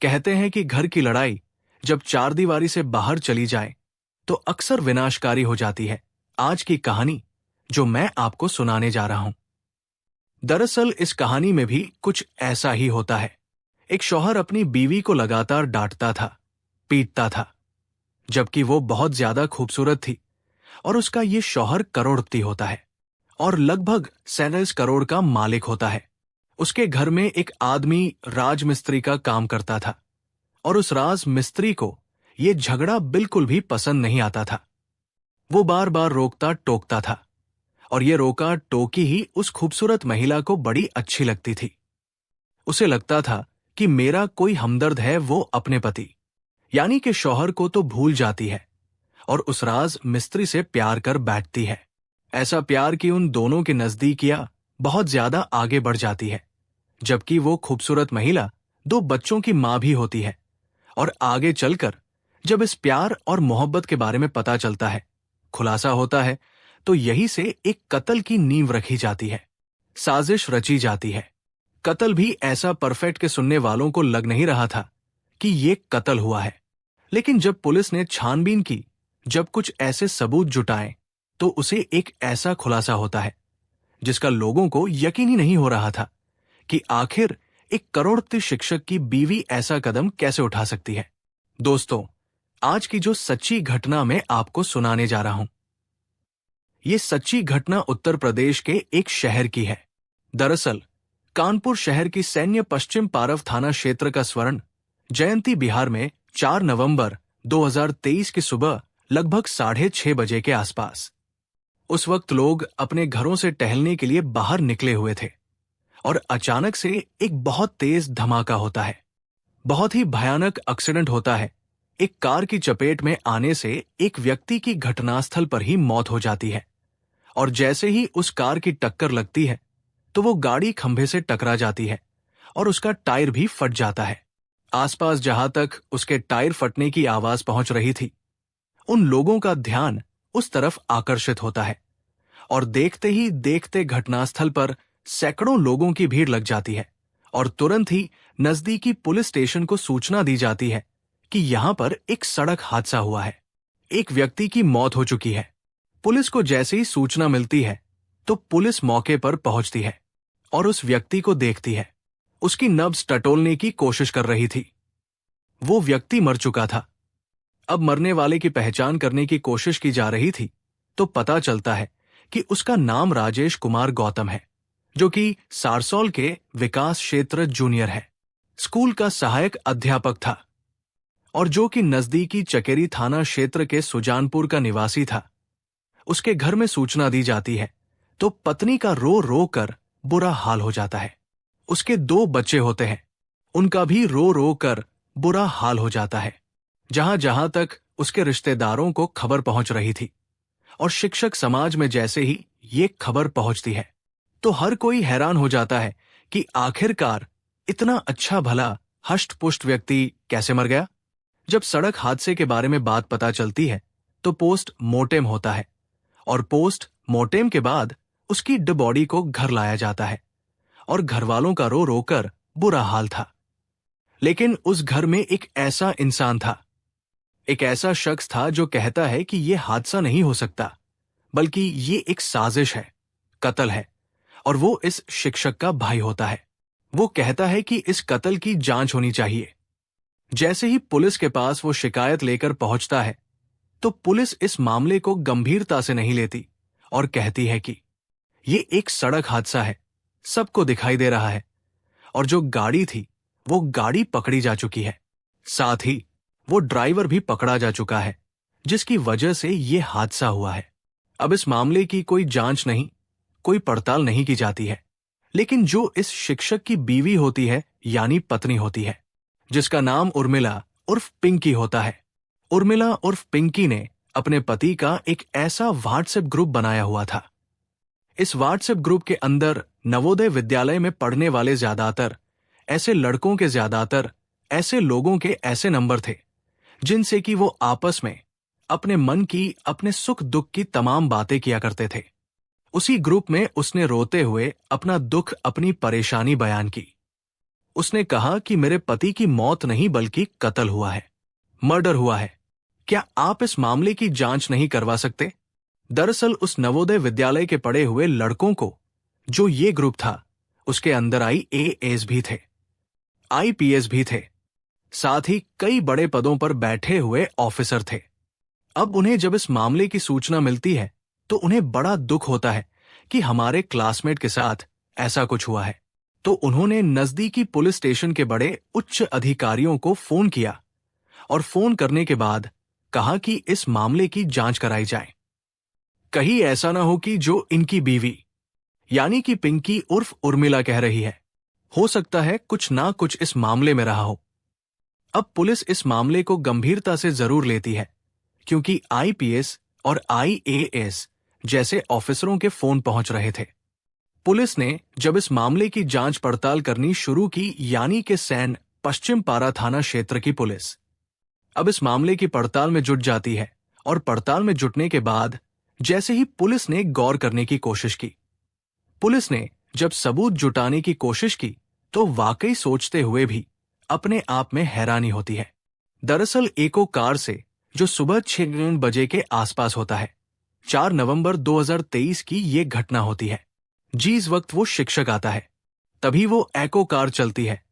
कहते हैं कि घर की लड़ाई जब चारदीवारी से बाहर चली जाए तो अक्सर विनाशकारी हो जाती है। आज की कहानी जो मैं आपको सुनाने जा रहा हूं, दरअसल इस कहानी में भी कुछ ऐसा ही होता है। एक शौहर अपनी बीवी को लगातार डांटता था, पीटता था, जबकि वो बहुत ज्यादा खूबसूरत थी और उसका ये शौहर करोड़पति होता है और लगभग 37 करोड़ का मालिक होता है। उसके घर में एक आदमी राजमिस्त्री का काम करता था और उस राजमिस्त्री को ये झगड़ा बिल्कुल भी पसंद नहीं आता था। वो बार बार रोकता टोकता था और ये रोका टोकी ही उस खूबसूरत महिला को बड़ी अच्छी लगती थी। उसे लगता था कि मेरा कोई हमदर्द है वो अपने पति यानी कि शौहर को तो भूल जाती है और उस राज मिस्त्री से प्यार कर बैठती है। ऐसा प्यार कि उन दोनों की नजदीकियां बहुत ज्यादा आगे बढ़ जाती है, जबकि वो खूबसूरत महिला 2 बच्चों की मां भी होती है। और आगे चलकर जब इस प्यार और मोहब्बत के बारे में पता चलता है, खुलासा होता है, तो यही से एक कत्ल की नींव रखी जाती है, साजिश रची जाती है। कत्ल भी ऐसा परफेक्ट के सुनने वालों को लग नहीं रहा था कि ये कत्ल हुआ है। लेकिन जब पुलिस ने छानबीन की, जब कुछ ऐसे सबूत जुटाए, तो उसे एक ऐसा खुलासा होता है जिसका लोगों को यकीन ही नहीं हो रहा था कि आखिर एक करोड़पति शिक्षक की बीवी ऐसा कदम कैसे उठा सकती है। दोस्तों, आज की जो सच्ची घटना मैं आपको सुनाने जा रहा हूं, ये सच्ची घटना उत्तर प्रदेश के एक शहर की है। दरअसल कानपुर शहर की सैन्य पश्चिम पारव थाना क्षेत्र का स्वर्ण जयंती बिहार में 4 नवंबर 2023 की सुबह लगभग 6:30 बजे के आसपास। उस वक्त लोग अपने घरों से टहलने के लिए बाहर निकले हुए थे और अचानक से एक बहुत तेज धमाका होता है। बहुत ही भयानक एक्सीडेंट होता है। एक कार की चपेट में आने से एक व्यक्ति की घटनास्थल पर ही मौत हो जाती है और जैसे ही उस कार की टक्कर लगती है तो वो गाड़ी खंभे से टकरा जाती है और उसका टायर भी फट जाता है। आसपास जहां तक उसके टायर फटने की आवाज पहुंच रही थी, उन लोगों का ध्यान उस तरफ आकर्षित होता है और देखते ही देखते घटनास्थल पर सैकड़ों लोगों की भीड़ लग जाती है और तुरंत ही नजदीकी पुलिस स्टेशन को सूचना दी जाती है कि यहां पर एक सड़क हादसा हुआ है, एक व्यक्ति की मौत हो चुकी है। पुलिस को जैसे ही सूचना मिलती है तो पुलिस मौके पर पहुंचती है और उस व्यक्ति को देखती है। उसकी नब्ज टटोलने की कोशिश कर रही थी। वो व्यक्ति मर चुका था। अब मरने वाले की पहचान करने की कोशिश की जा रही थी तो पता चलता है कि उसका नाम राजेश कुमार गौतम है, जो कि सारसौल के विकास क्षेत्र जूनियर है, स्कूल का सहायक अध्यापक था और जो कि नजदीकी चकेरी थाना क्षेत्र के सुजानपुर का निवासी था। उसके घर में सूचना दी जाती है तो पत्नी का रो रो कर बुरा हाल हो जाता है। उसके 2 बच्चे होते हैं, उनका भी रो रो कर बुरा हाल हो जाता है। जहां जहां तक उसके रिश्तेदारों को खबर पहुंच रही थी और शिक्षक समाज में जैसे ही ये खबर पहुंचती है तो हर कोई हैरान हो जाता है कि आखिरकार इतना अच्छा भला हष्ट-पुष्ट व्यक्ति कैसे मर गया। जब सड़क हादसे के बारे में बात पता चलती है तो पोस्टमार्टम होता है और पोस्टमार्टम के बाद उसकी डेड बॉडी को घर लाया जाता है और घरवालों का रो रो कर बुरा हाल था। लेकिन उस घर में एक ऐसा इंसान था, एक ऐसा शख्स था जो कहता है कि यह हादसा नहीं हो सकता, बल्कि ये एक साजिश है, कत्ल है और वो इस शिक्षक का भाई होता है। वो कहता है कि इस कत्ल की जांच होनी चाहिए। जैसे ही पुलिस के पास वो शिकायत लेकर पहुंचता है तो पुलिस इस मामले को गंभीरता से नहीं लेती और कहती है कि ये एक सड़क हादसा है, सबको दिखाई दे रहा है और जो गाड़ी थी वो गाड़ी पकड़ी जा चुकी है, साथ ही वो ड्राइवर भी पकड़ा जा चुका है जिसकी वजह से ये हादसा हुआ है। अब इस मामले की कोई जांच नहीं, कोई पड़ताल नहीं की जाती है। लेकिन जो इस शिक्षक की बीवी होती है यानी पत्नी होती है, जिसका नाम उर्मिला उर्फ पिंकी होता है, उर्मिला उर्फ पिंकी ने अपने पति का एक ऐसा व्हाट्सएप ग्रुप बनाया हुआ था। इस व्हाट्सएप ग्रुप के अंदर नवोदय विद्यालय में पढ़ने वाले ज्यादातर ऐसे लड़कों के ज्यादातर ऐसे लोगों के ऐसे नंबर थे जिनसे कि वो आपस में अपने मन की, अपने सुख दुख की तमाम बातें किया करते थे। उसी ग्रुप में उसने रोते हुए अपना दुख, अपनी परेशानी बयान की। उसने कहा कि मेरे पति की मौत नहीं बल्कि कत्ल हुआ है, मर्डर हुआ है। क्या आप इस मामले की जांच नहीं करवा सकते? दरअसल उस नवोदय विद्यालय के पढ़े हुए लड़कों को, जो ये ग्रुप था, उसके अंदर IAS भी थे, IPS भी थे, साथ ही कई बड़े पदों पर बैठे हुए ऑफिसर थे। अब उन्हें जब इस मामले की सूचना मिलती है तो उन्हें बड़ा दुख होता है कि हमारे क्लासमेट के साथ ऐसा कुछ हुआ है। तो उन्होंने नजदीकी पुलिस स्टेशन के बड़े उच्च अधिकारियों को फोन किया और फोन करने के बाद कहा कि इस मामले की जांच कराई जाए। कहीं ऐसा ना हो कि जो इनकी बीवी यानी कि पिंकी उर्फ उर्मिला कह रही है, हो सकता है कुछ ना कुछ इस मामले में रहा हो। अब पुलिस इस मामले को गंभीरता से जरूर लेती है, क्योंकि IPS और IAS जैसे ऑफिसरों के फोन पहुंच रहे थे। पुलिस ने जब इस मामले की जांच पड़ताल करनी शुरू की, यानी कि सैन पश्चिम पारा थाना क्षेत्र की पुलिस अब इस मामले की पड़ताल में जुट जाती है। और पड़ताल में जुटने के बाद जैसे ही पुलिस ने गौर करने की कोशिश की, पुलिस ने जब सबूत जुटाने की कोशिश की, तो वाकई सोचते हुए भी अपने आप में हैरानी होती है। दरअसल एको कार से, जो सुबह 6 बजे के आसपास होता है, 4 नवंबर 2023 की ये घटना होती है। जिस वक्त वो शिक्षक आता है तभी वो एको कार चलती है,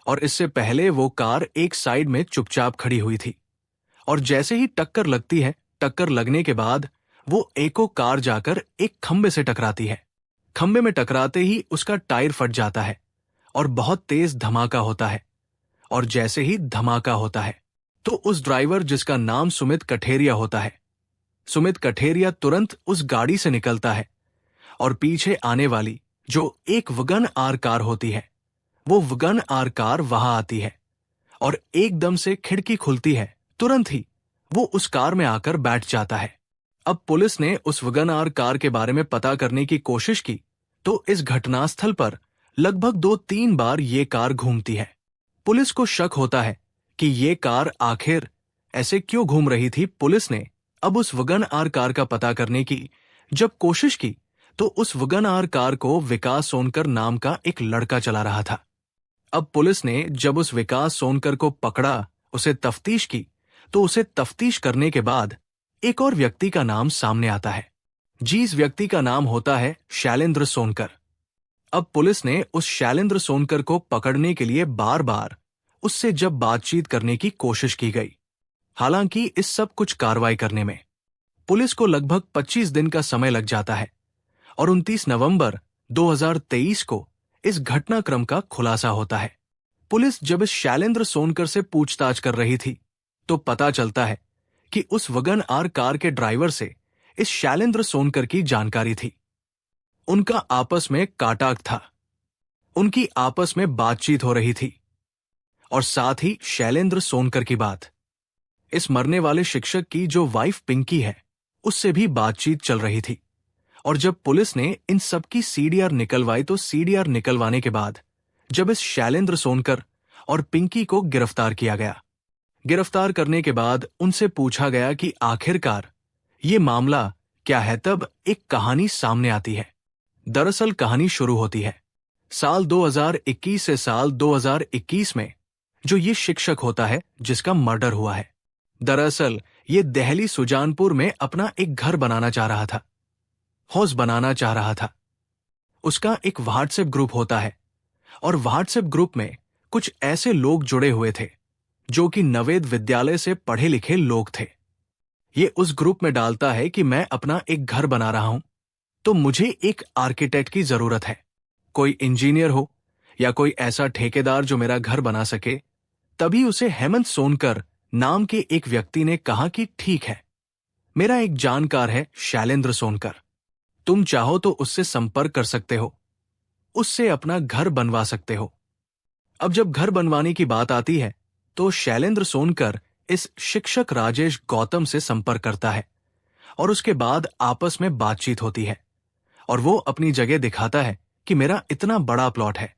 और इससे पहले वो कार एक साइड में चुपचाप खड़ी हुई थी। और जैसे ही टक्कर लगती है, टक्कर लगने के बाद वो एको कार जाकर एक खंबे से टकराती है। खंबे में टकराते ही उसका टायर फट जाता है और बहुत तेज धमाका होता है। और जैसे ही धमाका होता है तो उस ड्राइवर, जिसका नाम सुमित कठेरिया होता है, सुमित कठेरिया तुरंत उस गाड़ी से निकलता है और पीछे आने वाली जो एक वगन आर कार होती है, वो वगन आर कार वहां आती है और एकदम से खिड़की खुलती है। तुरंत ही वो उस कार में आकर बैठ जाता है। अब पुलिस ने उस वगन आर कार के बारे में पता करने की कोशिश की, तो इस घटनास्थल पर लगभग 2-3 बार ये कार घूमती है। पुलिस को शक होता है कि ये कार आखिर ऐसे क्यों घूम रही थी। पुलिस ने अब उस वगन आर कार का पता करने की जब कोशिश की, तो उस वगन आर कार को विकास सोनकर नाम का एक लड़का चला रहा था। अब पुलिस ने जब उस विकास सोनकर को पकड़ा, उसे तफ्तीश की, तो उसे तफ्तीश करने के बाद एक और व्यक्ति का नाम सामने आता है। जिस व्यक्ति का नाम होता है शैलेंद्र सोनकर। अब पुलिस ने उस शैलेंद्र सोनकर को पकड़ने के लिए बार बार उससे जब बातचीत करने की कोशिश की गई। हालांकि इस सब कुछ कार्रवाई करने में पुलिस को लगभग 25 दिन का समय लग जाता है और 29 नवंबर 2023 को इस घटनाक्रम का खुलासा होता है। पुलिस जब इस शैलेंद्र सोनकर से पूछताछ कर रही थी, तो पता चलता है कि उस वगन आर कार के ड्राइवर से इस शैलेंद्र सोनकर की जानकारी थी। उनका आपस में कांटेक्ट था, उनकी आपस में बातचीत हो रही थी, और साथ ही शैलेंद्र सोनकर की बात इस मरने वाले शिक्षक की जो वाइफ पिंकी है, उससे भी बातचीत चल रही थी। और जब पुलिस ने इन सब की CDR निकलवाई, तो CDR निकलवाने के बाद जब इस शैलेंद्र सोनकर और पिंकी को गिरफ्तार किया गया, गिरफ्तार करने के बाद उनसे पूछा गया कि आखिरकार ये मामला क्या है, तब एक कहानी सामने आती है। दरअसल कहानी शुरू होती है साल 2021 से साल 2021 में, जो ये शिक्षक होता है जिसका मर्डर हुआ है। दरअसल ये दिल्ली सुजानपुर में अपना एक घर बनाना चाह रहा था, हाउस बनाना चाह रहा था। उसका एक व्हाट्सएप ग्रुप होता है और व्हाट्सएप ग्रुप में कुछ ऐसे लोग जुड़े हुए थे जो कि नवेद विद्यालय से पढ़े लिखे लोग थे। ये उस ग्रुप में डालता है कि मैं अपना एक घर बना रहा हूं, तो मुझे एक आर्किटेक्ट की जरूरत है, कोई इंजीनियर हो या कोई ऐसा ठेकेदार जो मेरा घर बना सके। तभी उसे हेमंत सोनकर नाम के एक व्यक्ति ने कहा कि ठीक है, मेरा एक जानकार है शैलेंद्र सोनकर, तुम चाहो तो उससे संपर्क कर सकते हो, उससे अपना घर बनवा सकते हो। अब जब घर बनवाने की बात आती है तो शैलेंद्र सोनकर इस शिक्षक राजेश गौतम से संपर्क करता है और उसके बाद आपस में बातचीत होती है और वो अपनी जगह दिखाता है कि मेरा इतना बड़ा प्लॉट है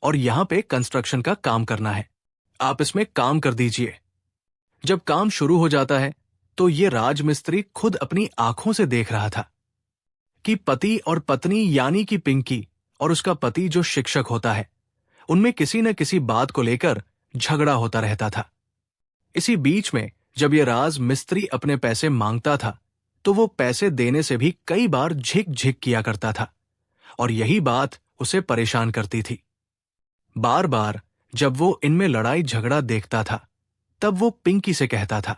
और यहां पे कंस्ट्रक्शन का काम करना है, आप इसमें काम कर दीजिए। जब काम शुरू हो जाता है तो ये राजमिस्त्री खुद अपनी आंखों से देख रहा था कि पति और पत्नी यानी कि पिंकी और उसका पति जो शिक्षक होता है, उनमें किसी न किसी बात को लेकर झगड़ा होता रहता था। इसी बीच में जब ये राज मिस्त्री अपने पैसे मांगता था तो वो पैसे देने से भी कई बार झिक झिक किया करता था और यही बात उसे परेशान करती थी। बार बार जब वो इनमें लड़ाई झगड़ा देखता था तब वो पिंकी से कहता था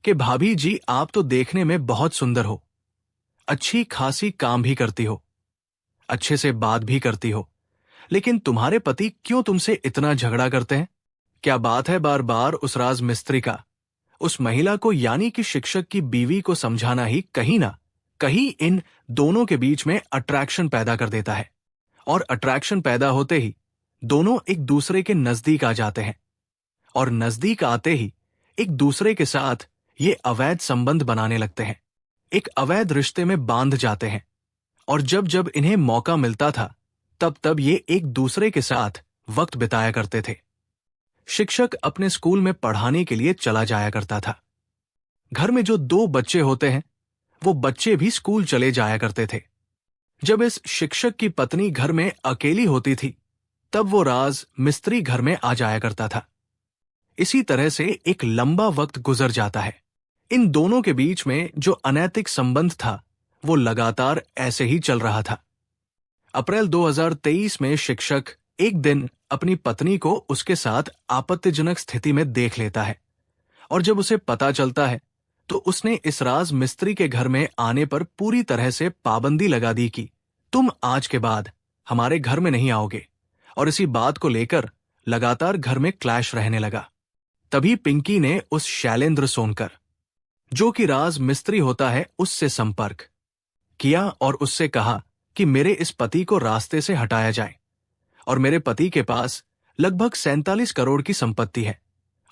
कि भाभी जी, आप तो देखने में बहुत सुंदर हो, अच्छी खासी काम भी करती हो, अच्छे से बात भी करती हो, लेकिन तुम्हारे पति क्यों तुमसे इतना झगड़ा करते हैं? क्या बात है बार बार उस राज मिस्त्री का उस महिला को यानी कि शिक्षक की बीवी को समझाना ही कहीं ना कहीं इन दोनों के बीच में अट्रैक्शन पैदा कर देता है और अट्रैक्शन पैदा होते ही दोनों एक दूसरे के नजदीक आ जाते हैं और नजदीक आते ही एक दूसरे के साथ ये अवैध संबंध बनाने लगते हैं, एक अवैध रिश्ते में बांध जाते हैं और जब जब इन्हें मौका मिलता था तब तब ये एक दूसरे के साथ वक्त बिताया करते थे। शिक्षक अपने स्कूल में पढ़ाने के लिए चला जाया करता था। घर में जो 2 बच्चे होते हैं वो बच्चे भी स्कूल चले जाया करते थे। जब इस शिक्षक की पत्नी घर में अकेली होती थी तब वो राज मिस्त्री घर में आ जाया करता था। इसी तरह से एक लंबा वक्त गुजर जाता है। इन दोनों के बीच में जो अनैतिक संबंध था वो लगातार ऐसे ही चल रहा था। अप्रैल 2023 में शिक्षक एक दिन अपनी पत्नी को उसके साथ आपत्तिजनक स्थिति में देख लेता है और जब उसे पता चलता है तो उसने इस राज मिस्त्री के घर में आने पर पूरी तरह से पाबंदी लगा दी कि तुम आज के बाद हमारे घर में नहीं आओगे और इसी बात को लेकर लगातार घर में क्लैश रहने लगा। तभी पिंकी ने उस शैलेंद्र सोनकर, जो कि राज मिस्त्री होता है, उससे संपर्क किया और उससे कहा कि मेरे इस पति को रास्ते से हटाया जाए और मेरे पति के पास लगभग 47 करोड़ की संपत्ति है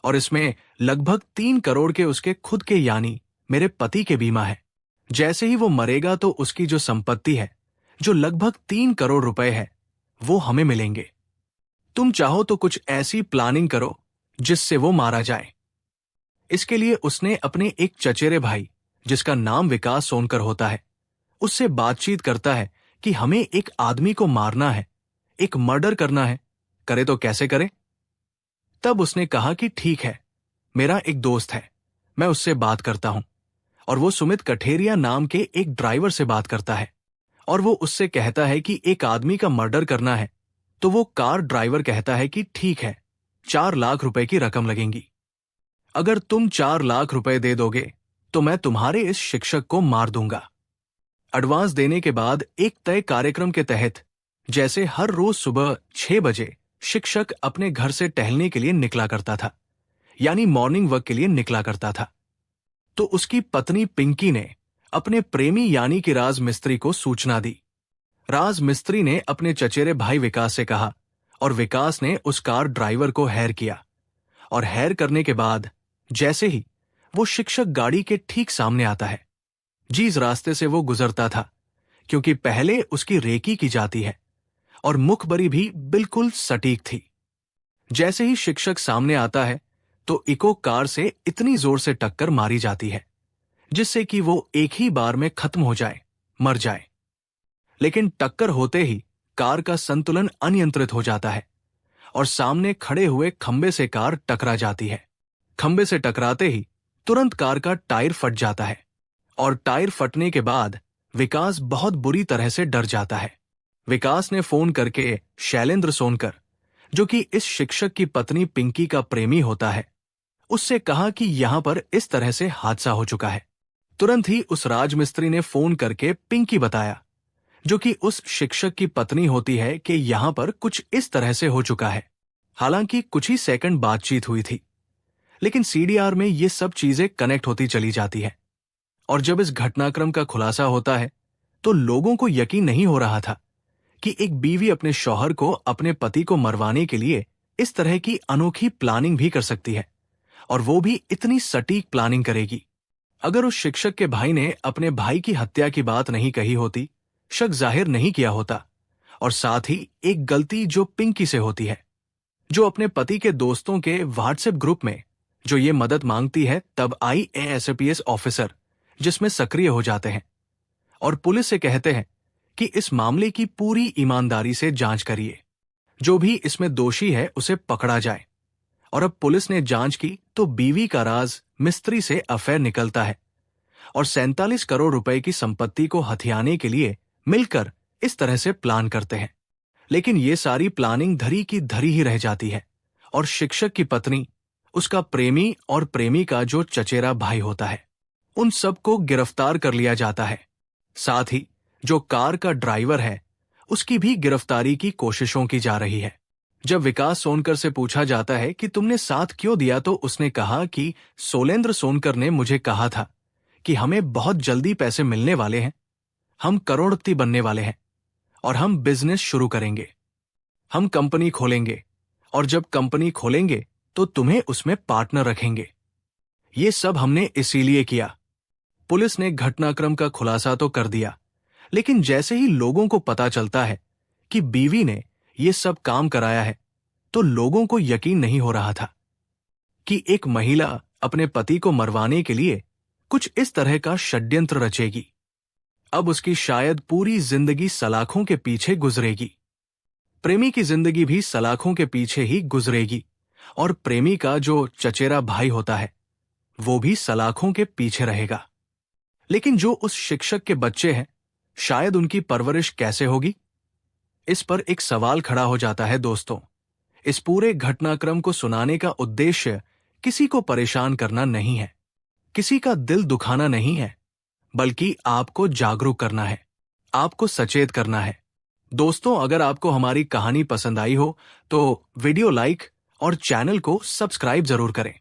और इसमें लगभग 3 करोड़ के उसके खुद के यानी मेरे पति के बीमा है। जैसे ही वो मरेगा तो उसकी जो संपत्ति है, जो लगभग 3 करोड़ रुपए है, वो हमें मिलेंगे। तुम चाहो तो कुछ ऐसी प्लानिंग करो जिससे वो मारा जाए। इसके लिए उसने अपने एक चचेरे भाई, जिसका नाम विकास सोनकर होता है, उससे बातचीत करता है कि हमें एक आदमी को मारना है, एक मर्डर करना है, करे तो कैसे करे? तब उसने कहा कि ठीक है, मेरा एक दोस्त है, मैं उससे बात करता हूं। और वो सुमित कठेरिया नाम के एक ड्राइवर से बात करता है और वो उससे कहता है कि एक आदमी का मर्डर करना है। तो वो कार ड्राइवर कहता है कि ठीक है, 4 लाख रुपए की रकम लगेंगी। अगर तुम 4 लाख रुपए दे दोगे तो मैं तुम्हारे इस शिक्षक को मार दूंगा। एडवांस देने के बाद एक तय कार्यक्रम के तहत जैसे हर रोज सुबह 6 बजे शिक्षक अपने घर से टहलने के लिए निकला करता था, यानी मॉर्निंग वॉक के लिए निकला करता था। तो उसकी पत्नी पिंकी ने अपने प्रेमी यानी कि राज मिस्त्री को सूचना दी। राज मिस्त्री ने अपने चचेरे भाई विकास से कहा और विकास ने उस कार ड्राइवर को हैर किया और हैर करने के बाद जैसे ही वो शिक्षक गाड़ी के ठीक सामने आता है, जिस रास्ते से वो गुजरता था, क्योंकि पहले उसकी रेकी की जाती है और मुखबरी भी बिल्कुल सटीक थी। जैसे ही शिक्षक सामने आता है तो इको कार से इतनी जोर से टक्कर मारी जाती है जिससे कि वो एक ही बार में खत्म हो जाए, मर जाए। लेकिन टक्कर होते ही कार का संतुलन अनियंत्रित हो जाता है और सामने खड़े हुए खंबे से कार टकरा जाती है। खंबे से टकराते ही तुरंत कार का टायर फट जाता है और टायर फटने के बाद विकास बहुत बुरी तरह से डर जाता है। विकास ने फोन करके शैलेंद्र सोनकर, जो कि इस शिक्षक की पत्नी पिंकी का प्रेमी होता है, उससे कहा कि यहां पर इस तरह से हादसा हो चुका है। तुरंत ही उस राजमिस्त्री ने फोन करके पिंकी बताया, जो कि उस शिक्षक की पत्नी होती है, कि यहां पर कुछ इस तरह से हो चुका है। हालांकि कुछ ही सेकंड बातचीत हुई थी, लेकिन सीडीआर में ये सब चीजें कनेक्ट होती चली जाती है और जब इस घटनाक्रम का खुलासा होता है तो लोगों को यकीन नहीं हो रहा था कि एक बीवी अपने शौहर को, अपने पति को मरवाने के लिए इस तरह की अनोखी प्लानिंग भी कर सकती है, और वो भी इतनी सटीक प्लानिंग करेगी। अगर उस शिक्षक के भाई ने अपने भाई की हत्या की बात नहीं कही होती, शक जाहिर नहीं किया होता, और साथ ही एक गलती जो पिंकी से होती है, जो अपने पति के दोस्तों के व्हाट्सएप ग्रुप में जो ये मदद मांगती है, तब IAS ऑफिसर जिसमें सक्रिय हो जाते हैं और पुलिस से कहते हैं कि इस मामले की पूरी ईमानदारी से जांच करिए। जो भी इसमें दोषी है उसे पकड़ा जाए। और अब पुलिस ने जांच की तो बीवी का राज मिस्त्री से अफेयर निकलता है और 47 करोड़ रुपए की संपत्ति को हथियाने के लिए मिलकर इस तरह से प्लान करते हैं। लेकिन ये सारी प्लानिंग धरी की धरी ही रह जाती है और शिक्षक की पत्नी, उसका प्रेमी और प्रेमी का जो चचेरा भाई होता है, उन सबको गिरफ्तार कर लिया जाता है। साथ ही जो कार का ड्राइवर है उसकी भी गिरफ्तारी की कोशिशों की जा रही है। जब विकास सोनकर से पूछा जाता है कि तुमने साथ क्यों दिया तो उसने कहा कि सोलेंद्र सोनकर ने मुझे कहा था कि हमें बहुत जल्दी पैसे मिलने वाले हैं, हम करोड़पति बनने वाले हैं और हम बिजनेस शुरू करेंगे, हम कंपनी खोलेंगे और जब कंपनी खोलेंगे तो तुम्हें उसमें पार्टनर रखेंगे। ये सब हमने इसीलिए किया। पुलिस ने घटनाक्रम का खुलासा तो कर दिया, लेकिन जैसे ही लोगों को पता चलता है कि बीवी ने ये सब काम कराया है तो लोगों को यकीन नहीं हो रहा था कि एक महिला अपने पति को मरवाने के लिए कुछ इस तरह का षड्यंत्र रचेगी। अब उसकी शायद पूरी जिंदगी सलाखों के पीछे गुजरेगी। प्रेमी की जिंदगी भी सलाखों के पीछे ही गुजरेगी और प्रेमी का जो चचेरा भाई होता है वो भी सलाखों के पीछे रहेगा। लेकिन जो उस शिक्षक के बच्चे हैं, शायद उनकी परवरिश कैसे होगी? इस पर एक सवाल खड़ा हो जाता है दोस्तों। इस पूरे घटनाक्रम को सुनाने का उद्देश्य किसी को परेशान करना नहीं है, किसी का दिल दुखाना नहीं है, बल्कि आपको जागरूक करना है, आपको सचेत करना है। दोस्तों, अगर आपको हमारी कहानी पसंद आई हो तो वीडियो लाइक और चैनल को सब्सक्राइब जरूर करें।